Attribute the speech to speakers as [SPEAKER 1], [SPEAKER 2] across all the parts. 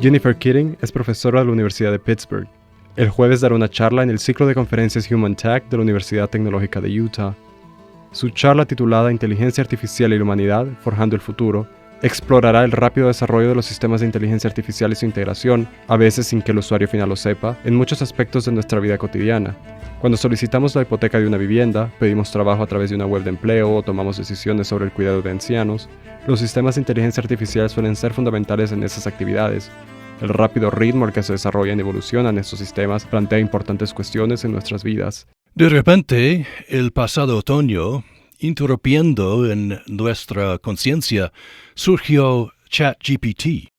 [SPEAKER 1] Jennifer Keating es profesora de la Universidad de Pittsburgh. El jueves dará una charla en el ciclo de conferencias Human Tech de la Universidad Tecnológica de Utah. Su charla titulada Inteligencia Artificial y la Humanidad, Forjando el Futuro, explorará el rápido desarrollo de los sistemas de inteligencia artificial y su integración, a veces sin que el usuario final lo sepa, en muchos aspectos de nuestra vida cotidiana. Cuando solicitamos la hipoteca de una vivienda, pedimos trabajo a través de una web de empleo o tomamos decisiones sobre el cuidado de ancianos, los sistemas de inteligencia artificial suelen ser fundamentales en esas actividades. El rápido ritmo al que se desarrollan y evolucionan estos sistemas plantea importantes cuestiones en nuestras vidas.
[SPEAKER 2] De repente, el pasado otoño, interrumpiendo en nuestra conciencia, surgió ChatGPT.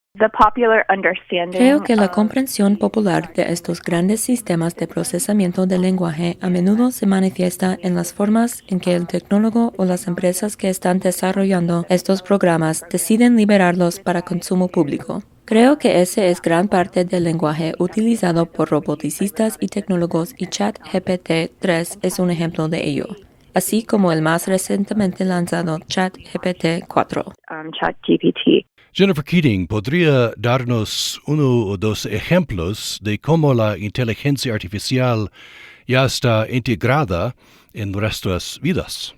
[SPEAKER 3] Creo que la comprensión popular de estos grandes sistemas de procesamiento del lenguaje a menudo se manifiesta en las formas en que el tecnólogo o las empresas que están desarrollando estos programas deciden liberarlos para consumo público. Creo que ese es gran parte del lenguaje utilizado por roboticistas y tecnólogos y ChatGPT-3 es un ejemplo de ello, así como el más recientemente lanzado ChatGPT-4.
[SPEAKER 2] Jennifer Keating, ¿podría darnos uno o dos ejemplos de cómo la inteligencia artificial ya está integrada en nuestras vidas?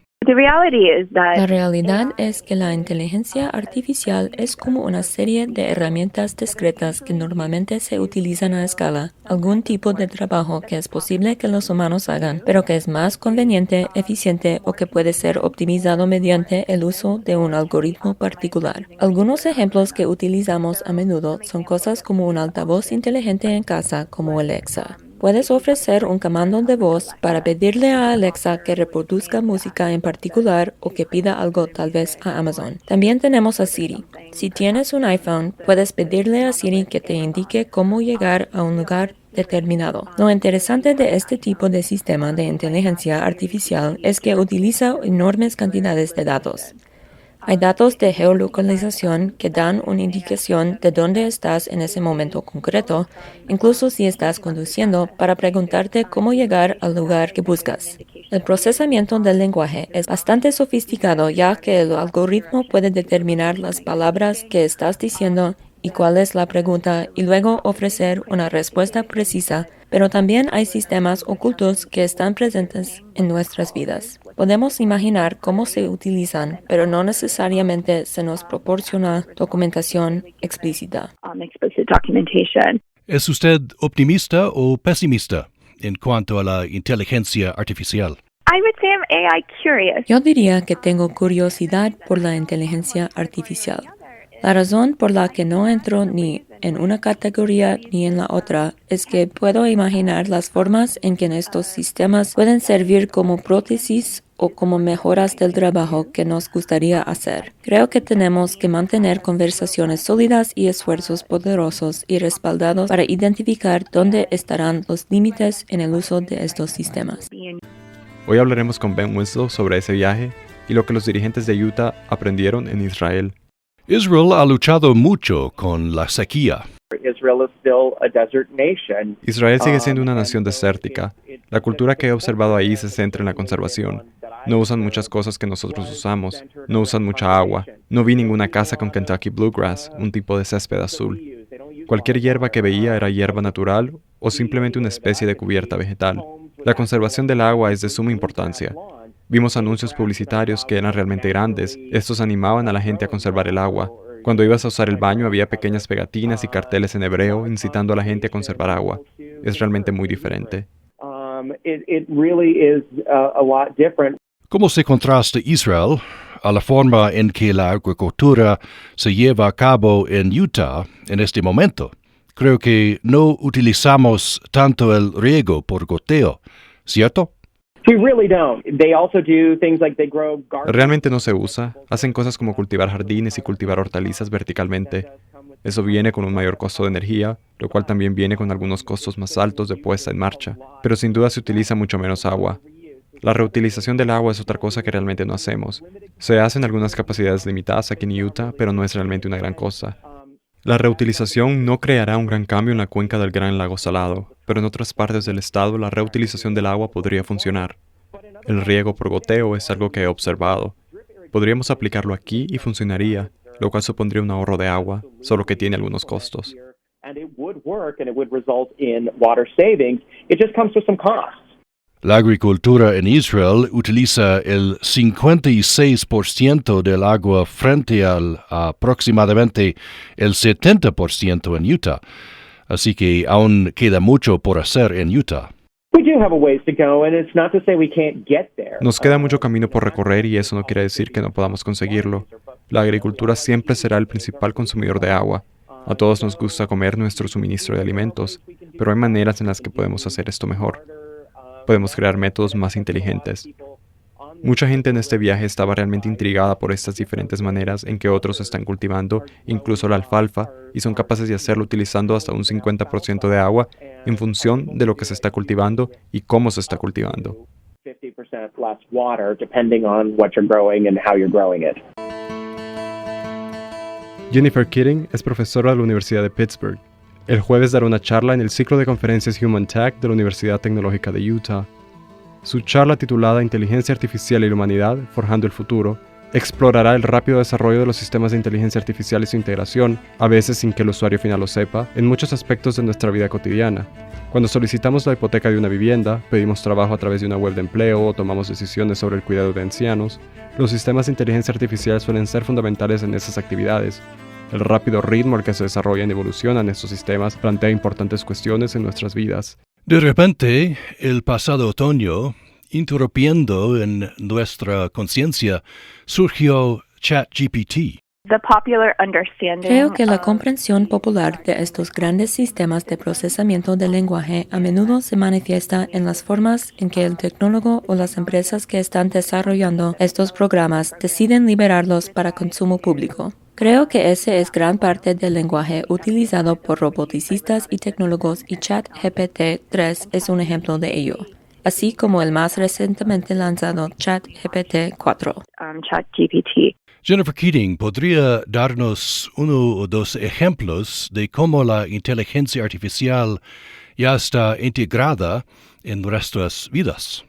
[SPEAKER 3] La realidad es que la inteligencia artificial es como una serie de herramientas discretas que normalmente se utilizan a escala, algún tipo de trabajo que es posible que los humanos hagan, pero que es más conveniente, eficiente o que puede ser optimizado mediante el uso de un algoritmo particular. Algunos ejemplos que utilizamos a menudo son cosas como un altavoz inteligente en casa como Alexa. Puedes ofrecer un comando de voz para pedirle a Alexa que reproduzca música en particular o que pida algo tal vez a Amazon. También tenemos a Siri. Si tienes un iPhone, puedes pedirle a Siri que te indique cómo llegar a un lugar determinado. Lo interesante de este tipo de sistema de inteligencia artificial es que utiliza enormes cantidades de datos. Hay datos de geolocalización que dan una indicación de dónde estás en ese momento concreto, incluso si estás conduciendo, para preguntarte cómo llegar al lugar que buscas. El procesamiento del lenguaje es bastante sofisticado ya que el algoritmo puede determinar las palabras que estás diciendo y cuál es la pregunta y luego ofrecer una respuesta precisa, pero también hay sistemas ocultos que están presentes en nuestras vidas. Podemos imaginar cómo se utilizan, pero no necesariamente se nos proporciona documentación explícita.
[SPEAKER 2] ¿Es usted optimista o pesimista en cuanto a la inteligencia artificial?
[SPEAKER 3] Yo diría que tengo curiosidad por la inteligencia artificial. La razón por la que no entro ni en una categoría ni en la otra es que puedo imaginar las formas en que estos sistemas pueden servir como prótesis o como mejoras del trabajo que nos gustaría hacer. Creo que tenemos que mantener conversaciones sólidas y esfuerzos poderosos y respaldados para identificar dónde estarán los límites en el uso de estos sistemas.
[SPEAKER 1] Hoy hablaremos con Ben Winslow sobre ese viaje y lo que los dirigentes de Utah aprendieron en Israel.
[SPEAKER 2] Israel ha luchado mucho con la sequía.
[SPEAKER 1] Israel sigue siendo una nación desértica. La cultura que he observado ahí se centra en la conservación. No usan muchas cosas que nosotros usamos. No usan mucha agua. No vi ninguna casa con Kentucky Bluegrass, un tipo de césped azul. Cualquier hierba que veía era hierba natural o simplemente una especie de cubierta vegetal. La conservación del agua es de suma importancia. Vimos anuncios publicitarios que eran realmente grandes. Estos animaban a la gente a conservar el agua. Cuando ibas a usar el baño había pequeñas pegatinas y carteles en hebreo incitando a la gente a conservar agua. Es realmente muy diferente.
[SPEAKER 2] ¿Cómo se contrasta Israel a la forma en que la agricultura se lleva a cabo en Utah en este momento? Creo que no utilizamos tanto el riego por goteo, ¿cierto?
[SPEAKER 1] Realmente no se usa. Hacen cosas como cultivar jardines y cultivar hortalizas verticalmente. Eso viene con un mayor costo de energía, lo cual también viene con algunos costos más altos de puesta en marcha. Pero sin duda se utiliza mucho menos agua. La reutilización del agua es otra cosa que realmente no hacemos. Se hacen algunas capacidades limitadas aquí en Utah, pero no es realmente una gran cosa. La reutilización no creará un gran cambio en la cuenca del Gran Lago Salado, pero en otras partes del estado la reutilización del agua podría funcionar. El riego por goteo es algo que he observado. Podríamos aplicarlo aquí y funcionaría, lo cual supondría un ahorro de agua, solo que tiene algunos costos.
[SPEAKER 2] La agricultura en Israel utiliza el 56% del agua frente al aproximadamente el 70% en Utah. Así que aún queda mucho por hacer en Utah.
[SPEAKER 1] Nos queda mucho camino por recorrer y eso no quiere decir que no podamos conseguirlo. La agricultura siempre será el principal consumidor de agua. A todos nos gusta comer nuestro suministro de alimentos, pero hay maneras en las que podemos hacer esto mejor. Podemos crear métodos más inteligentes. Mucha gente en este viaje estaba realmente intrigada por estas diferentes maneras en que otros están cultivando, incluso la alfalfa, y son capaces de hacerlo utilizando hasta un 50% de agua en función de lo que se está cultivando y cómo se está cultivando. Jennifer Keating es profesora de la Universidad de Pittsburgh. El jueves dará una charla en el ciclo de conferencias Human Tech de la Universidad Tecnológica de Utah. Su charla titulada Inteligencia Artificial y la Humanidad, Forjando el Futuro, explorará el rápido desarrollo de los sistemas de inteligencia artificial y su integración, a veces sin que el usuario final lo sepa, en muchos aspectos de nuestra vida cotidiana. Cuando solicitamos la hipoteca de una vivienda, pedimos trabajo a través de una web de empleo o tomamos decisiones sobre el cuidado de ancianos, los sistemas de inteligencia artificial suelen ser fundamentales en esas actividades. El rápido ritmo al que se desarrollan y evolucionan estos sistemas plantea importantes cuestiones en nuestras vidas.
[SPEAKER 2] De repente, el pasado otoño, interrumpiendo en nuestra conciencia, surgió ChatGPT.
[SPEAKER 3] Creo que la comprensión popular de estos grandes sistemas de procesamiento del lenguaje a menudo se manifiesta en las formas en que el tecnólogo o las empresas que están desarrollando estos programas deciden liberarlos para consumo público. Creo que ese es gran parte del lenguaje utilizado por roboticistas y tecnólogos y ChatGPT-3 es un ejemplo de ello, así como el más recientemente lanzado ChatGPT-4.
[SPEAKER 2] Jennifer Keating, ¿podría darnos uno o dos ejemplos de cómo la inteligencia artificial ya está integrada en nuestras vidas?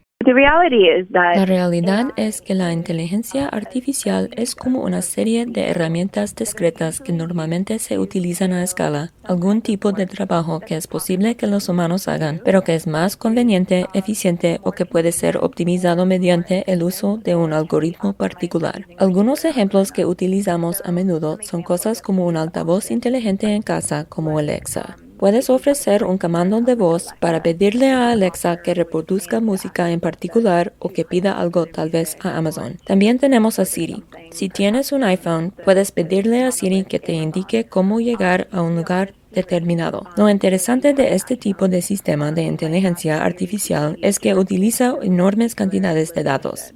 [SPEAKER 3] La realidad es que la inteligencia artificial es como una serie de herramientas discretas que normalmente se utilizan a escala, algún tipo de trabajo que es posible que los humanos hagan, pero que es más conveniente, eficiente o que puede ser optimizado mediante el uso de un algoritmo particular. Algunos ejemplos que utilizamos a menudo son cosas como un altavoz inteligente en casa como Alexa. Puedes ofrecer un comando de voz para pedirle a Alexa que reproduzca música en particular o que pida algo tal vez a Amazon. También tenemos a Siri. Si tienes un iPhone, puedes pedirle a Siri que te indique cómo llegar a un lugar determinado. Lo interesante de este tipo de sistema de inteligencia artificial es que utiliza enormes cantidades de datos.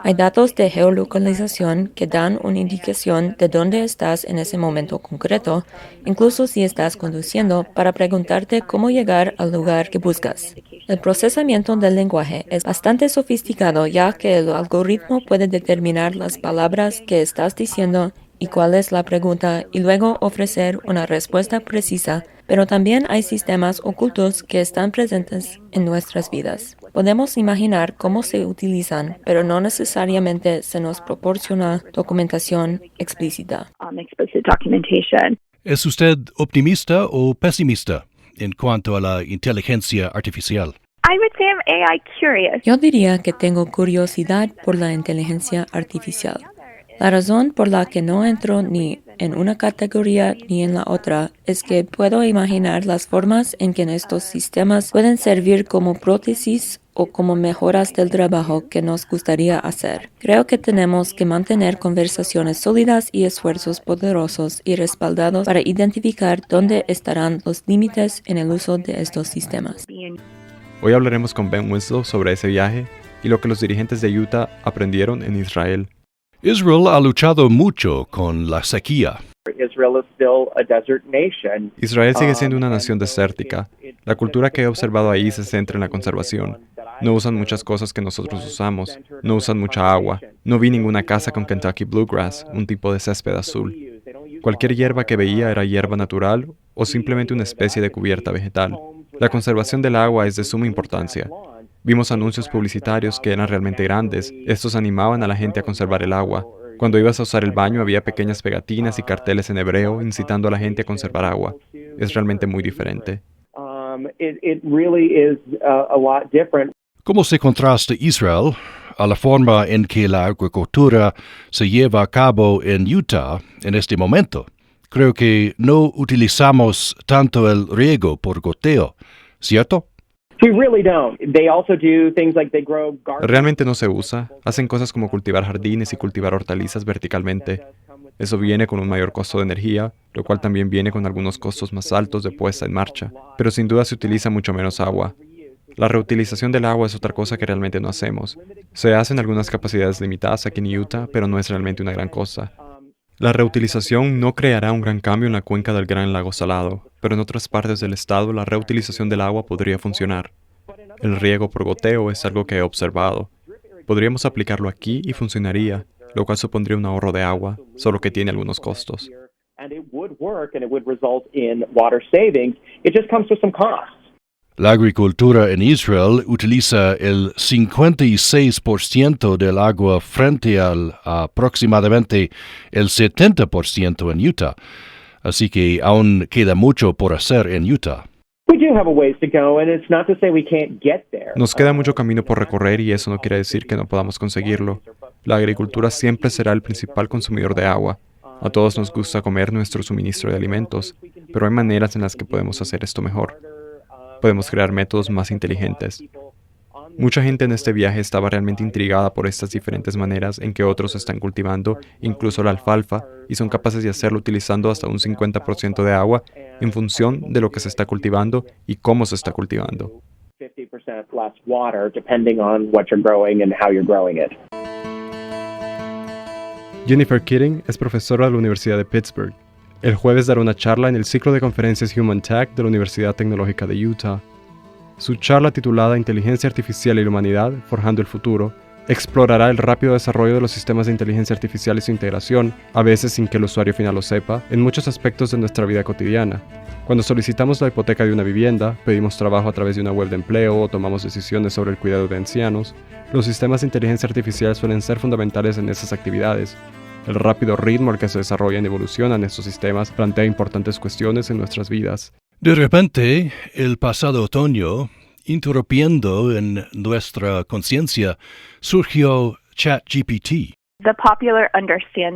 [SPEAKER 3] Hay datos de geolocalización que dan una indicación de dónde estás en ese momento concreto, incluso si estás conduciendo, para preguntarte cómo llegar al lugar que buscas. El procesamiento del lenguaje es bastante sofisticado ya que el algoritmo puede determinar las palabras que estás diciendo y cuál es la pregunta y luego ofrecer una respuesta precisa, pero también hay sistemas ocultos que están presentes en nuestras vidas. Podemos imaginar cómo se utilizan, pero no necesariamente se nos proporciona documentación explícita.
[SPEAKER 2] ¿Es usted optimista o pesimista en cuanto a la inteligencia artificial?
[SPEAKER 3] Yo diría que tengo curiosidad por la inteligencia artificial. La razón por la que no entro ni en una categoría ni en la otra es que puedo imaginar las formas en que estos sistemas pueden servir como prótesis o como mejoras del trabajo que nos gustaría hacer. Creo que tenemos que mantener conversaciones sólidas y esfuerzos poderosos y respaldados para identificar dónde estarán los límites en el uso de estos sistemas.
[SPEAKER 1] Hoy hablaremos con Ben Winslow sobre ese viaje y lo que los dirigentes de Utah aprendieron en Israel.
[SPEAKER 2] Israel ha luchado mucho con la sequía.
[SPEAKER 1] Israel sigue siendo una nación desértica. La cultura que he observado ahí se centra en la conservación. No usan muchas cosas que nosotros usamos. No usan mucha agua. No vi ninguna casa con Kentucky Bluegrass, un tipo de césped azul. Cualquier hierba que veía era hierba natural o simplemente una especie de cubierta vegetal. La conservación del agua es de suma importancia. Vimos anuncios publicitarios que eran realmente grandes. Estos animaban a la gente a conservar el agua. Cuando ibas a usar el baño había pequeñas pegatinas y carteles en hebreo incitando a la gente a conservar agua. es realmente muy diferente.
[SPEAKER 2] ¿Cómo se contrasta Israel a la forma en que la agricultura se lleva a cabo en Utah en este momento? Creo que no utilizamos tanto el riego por goteo, ¿cierto?
[SPEAKER 1] Realmente no se usa. Hacen cosas como cultivar jardines y cultivar hortalizas verticalmente. Eso viene con un mayor costo de energía, lo cual también viene con algunos costos más altos de puesta en marcha, pero sin duda se utiliza mucho menos agua. La reutilización del agua es otra cosa que realmente no hacemos. Se hace en algunas capacidades limitadas aquí en Utah, pero no es realmente una gran cosa. La reutilización no creará un gran cambio en la cuenca del Gran Lago Salado, pero en otras partes del estado la reutilización del agua podría funcionar. El riego por goteo es algo que he observado. Podríamos aplicarlo aquí y funcionaría, lo cual supondría un ahorro de agua, solo que tiene algunos costos.
[SPEAKER 2] La agricultura en Israel utiliza el 56% del agua frente al aproximadamente el 70% en Utah, así que aún queda mucho por hacer en Utah.
[SPEAKER 1] Nos queda mucho camino por recorrer y eso no quiere decir que no podamos conseguirlo. La agricultura siempre será el principal consumidor de agua. A todos nos gusta comer nuestro suministro de alimentos, pero hay maneras en las que podemos hacer esto mejor. Podemos crear métodos más inteligentes. Mucha gente en este viaje estaba realmente intrigada por estas diferentes maneras en que otros están cultivando, incluso la alfalfa, y son capaces de hacerlo utilizando hasta un 50% de agua en función de lo que se está cultivando y cómo se está cultivando. Jennifer Keating es profesora de la Universidad de Pittsburgh. El jueves dará una charla en el ciclo de conferencias Human Tech de la Universidad Tecnológica de Utah. Su charla titulada Inteligencia Artificial y la Humanidad, Forjando el Futuro, explorará el rápido desarrollo de los sistemas de inteligencia artificial y su integración, a veces sin que el usuario final lo sepa, en muchos aspectos de nuestra vida cotidiana. Cuando solicitamos la hipoteca de una vivienda, pedimos trabajo a través de una web de empleo o tomamos decisiones sobre el cuidado de ancianos, los sistemas de inteligencia artificial suelen ser fundamentales en esas actividades. El rápido ritmo al que se desarrollan y evolucionan estos sistemas plantea importantes cuestiones en nuestras vidas.
[SPEAKER 2] De repente, el pasado otoño, interrumpiendo en nuestra conciencia, surgió ChatGPT.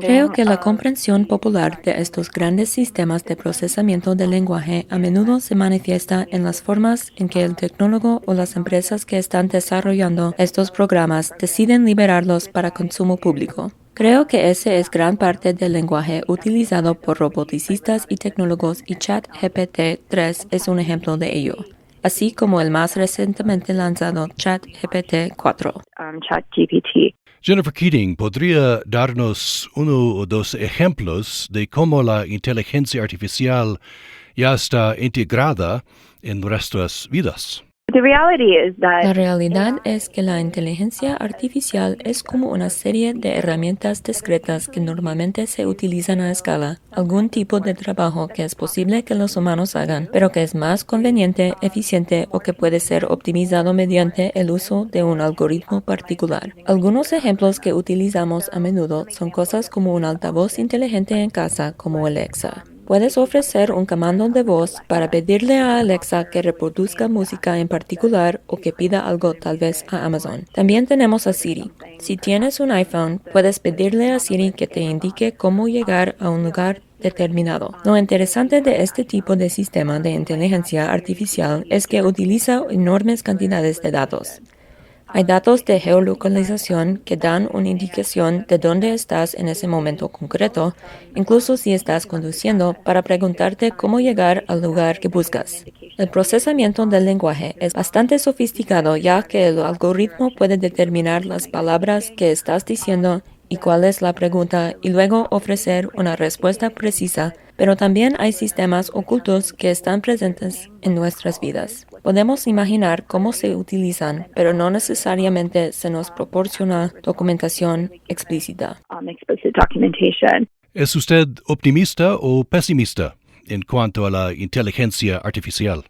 [SPEAKER 3] Creo que la comprensión popular de estos grandes sistemas de procesamiento del lenguaje a menudo se manifiesta en las formas en que el tecnólogo o las empresas que están desarrollando estos programas deciden liberarlos para consumo público. Creo que ese es gran parte del lenguaje utilizado por roboticistas y tecnólogos y ChatGPT-3 es un ejemplo de ello, así como el más recientemente lanzado ChatGPT-4.
[SPEAKER 2] Jennifer Keating, ¿podría darnos uno o dos ejemplos de cómo la inteligencia artificial ya está integrada en nuestras vidas?
[SPEAKER 3] La realidad es que la inteligencia artificial es como una serie de herramientas discretas que normalmente se utilizan a escala, algún tipo de trabajo que es posible que los humanos hagan, pero que es más conveniente, eficiente o que puede ser optimizado mediante el uso de un algoritmo particular. Algunos ejemplos que utilizamos a menudo son cosas como un altavoz inteligente en casa como Alexa. Puedes ofrecer un comando de voz para pedirle a Alexa que reproduzca música en particular o que pida algo tal vez a Amazon. También tenemos a Siri. Si tienes un iPhone, puedes pedirle a Siri que te indique cómo llegar a un lugar determinado. Lo interesante de este tipo de sistema de inteligencia artificial es que utiliza enormes cantidades de datos. Hay datos de geolocalización que dan una indicación de dónde estás en ese momento concreto, incluso si estás conduciendo, para preguntarte cómo llegar al lugar que buscas. El procesamiento del lenguaje es bastante sofisticado ya que el algoritmo puede determinar las palabras que estás diciendo y cuál es la pregunta y luego ofrecer una respuesta precisa, pero también hay sistemas ocultos que están presentes en nuestras vidas. Podemos imaginar cómo se utilizan, pero no necesariamente se nos proporciona documentación explícita.
[SPEAKER 2] ¿Es usted optimista o pesimista en cuanto a la inteligencia artificial?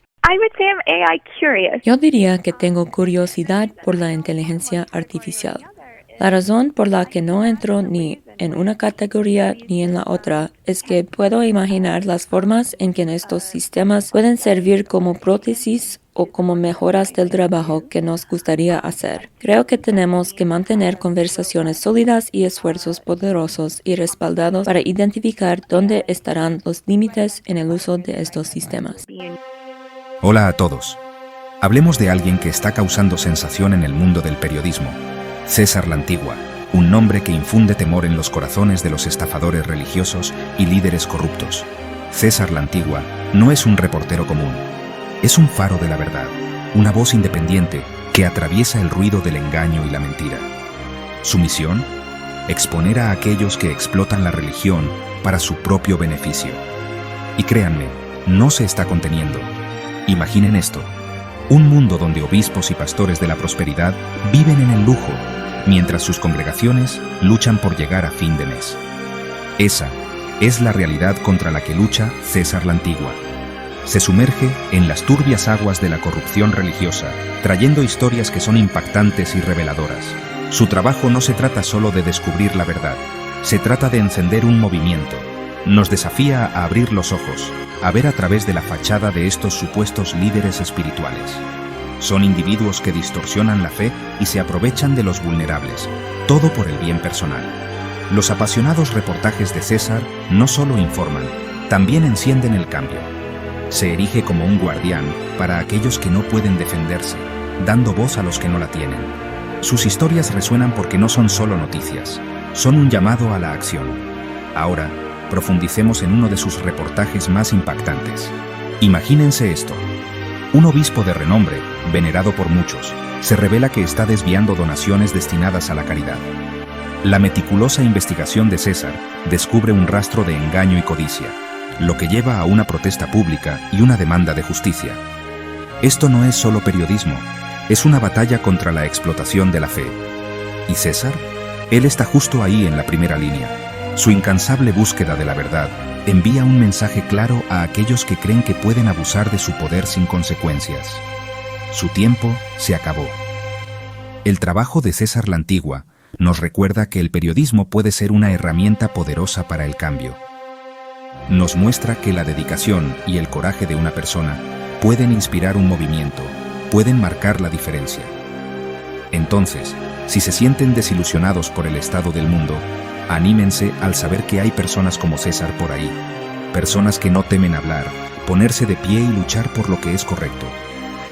[SPEAKER 3] Yo diría que tengo curiosidad por la inteligencia artificial. La razón por la que no entro ni en una categoría ni en la otra es que puedo imaginar las formas en que estos sistemas pueden servir como prótesis o como mejoras del trabajo que nos gustaría hacer. Creo que tenemos que mantener conversaciones sólidas y esfuerzos poderosos y respaldados para identificar dónde estarán los límites en el uso de estos sistemas.
[SPEAKER 4] Hola a todos. Hablemos de alguien que está causando sensación en el mundo del periodismo. César la Antigua, un nombre que infunde temor en los corazones de los estafadores religiosos y líderes corruptos. César la Antigua no es un reportero común. Es un faro de la verdad, una voz independiente que atraviesa el ruido del engaño y la mentira. Su misión: exponer a aquellos que explotan la religión para su propio beneficio. Y créanme, no se está conteniendo. Imaginen esto: un mundo donde obispos y pastores de la prosperidad viven en el lujo, mientras sus congregaciones luchan por llegar a fin de mes. Esa es la realidad contra la que lucha César la Antigua. Se sumerge en las turbias aguas de la corrupción religiosa, trayendo historias que son impactantes y reveladoras. Su trabajo no se trata solo de descubrir la verdad, se trata de encender un movimiento. Nos desafía a abrir los ojos, a ver a través de la fachada de estos supuestos líderes espirituales. Son individuos que distorsionan la fe y se aprovechan de los vulnerables, todo por el bien personal. Los apasionados reportajes de César no solo informan, también encienden el cambio. Se erige como un guardián para aquellos que no pueden defenderse, dando voz a los que no la tienen. Sus historias resuenan porque no son solo noticias, son un llamado a la acción. Ahora, profundicemos en uno de sus reportajes más impactantes. Imagínense esto: un obispo de renombre, venerado por muchos, se revela que está desviando donaciones destinadas a la caridad. La meticulosa investigación de César descubre un rastro de engaño y codicia, lo que lleva a una protesta pública y una demanda de justicia. Esto no es solo periodismo, es una batalla contra la explotación de la fe. ¿Y César? Él está justo ahí en la primera línea. Su incansable búsqueda de la verdad envía un mensaje claro a aquellos que creen que pueden abusar de su poder sin consecuencias. Su tiempo se acabó. El trabajo de César la Antigua nos recuerda que el periodismo puede ser una herramienta poderosa para el cambio. Nos muestra que la dedicación y el coraje de una persona pueden inspirar un movimiento, pueden marcar la diferencia. Entonces, si se sienten desilusionados por el estado del mundo, anímense al saber que hay personas como César por ahí, personas que no temen hablar, ponerse de pie y luchar por lo que es correcto.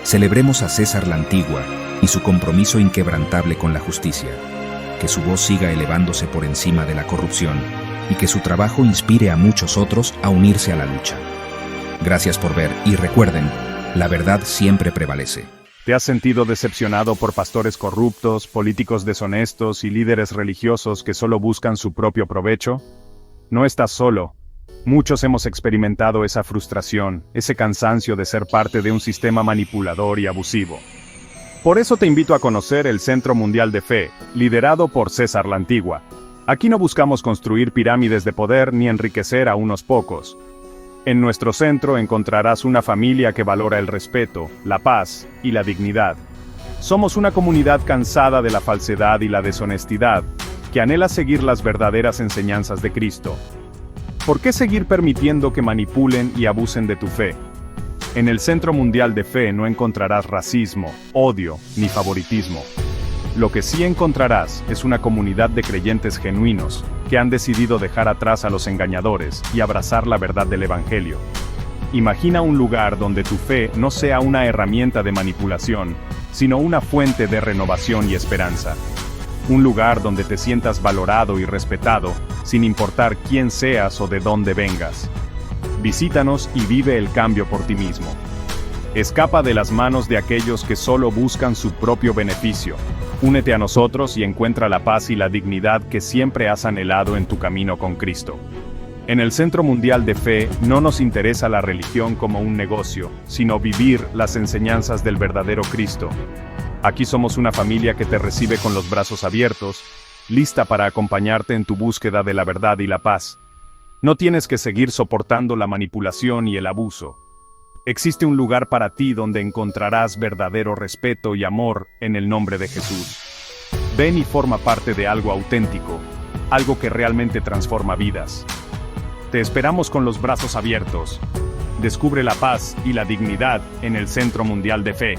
[SPEAKER 4] Celebremos a César la Antigua y su compromiso inquebrantable con la justicia, que su voz siga elevándose por encima de la corrupción y que su trabajo inspire a muchos otros a unirse a la lucha. Gracias por ver y recuerden, la verdad siempre prevalece.
[SPEAKER 5] ¿Te has sentido decepcionado por pastores corruptos, políticos deshonestos y líderes religiosos que solo buscan su propio provecho? No estás solo. Muchos hemos experimentado esa frustración, ese cansancio de ser parte de un sistema manipulador y abusivo. Por eso te invito a conocer el Centro Mundial de Fe, liderado por César la Antigua. Aquí no buscamos construir pirámides de poder ni enriquecer a unos pocos. En nuestro centro encontrarás una familia que valora el respeto, la paz y la dignidad. Somos una comunidad cansada de la falsedad y la deshonestidad, que anhela seguir las verdaderas enseñanzas de Cristo. ¿Por qué seguir permitiendo que manipulen y abusen de tu fe? En el Centro Mundial de Fe no encontrarás racismo, odio ni favoritismo. Lo que sí encontrarás es una comunidad de creyentes genuinos, que han decidido dejar atrás a los engañadores y abrazar la verdad del Evangelio. Imagina un lugar donde tu fe no sea una herramienta de manipulación, sino una fuente de renovación y esperanza. Un lugar donde te sientas valorado y respetado, sin importar quién seas o de dónde vengas. Visítanos y vive el cambio por ti mismo. Escapa de las manos de aquellos que solo buscan su propio beneficio. Únete a nosotros y encuentra la paz y la dignidad que siempre has anhelado en tu camino con Cristo. En el Centro Mundial de Fe no nos interesa la religión como un negocio, sino vivir las enseñanzas del verdadero Cristo. Aquí somos una familia que te recibe con los brazos abiertos, lista para acompañarte en tu búsqueda de la verdad y la paz. No tienes que seguir soportando la manipulación y el abuso. Existe un lugar para ti donde encontrarás verdadero respeto y amor en el nombre de Jesús. Ven y forma parte de algo auténtico, algo que realmente transforma vidas. Te esperamos con los brazos abiertos. Descubre la paz y la dignidad en el Centro Mundial de Fe.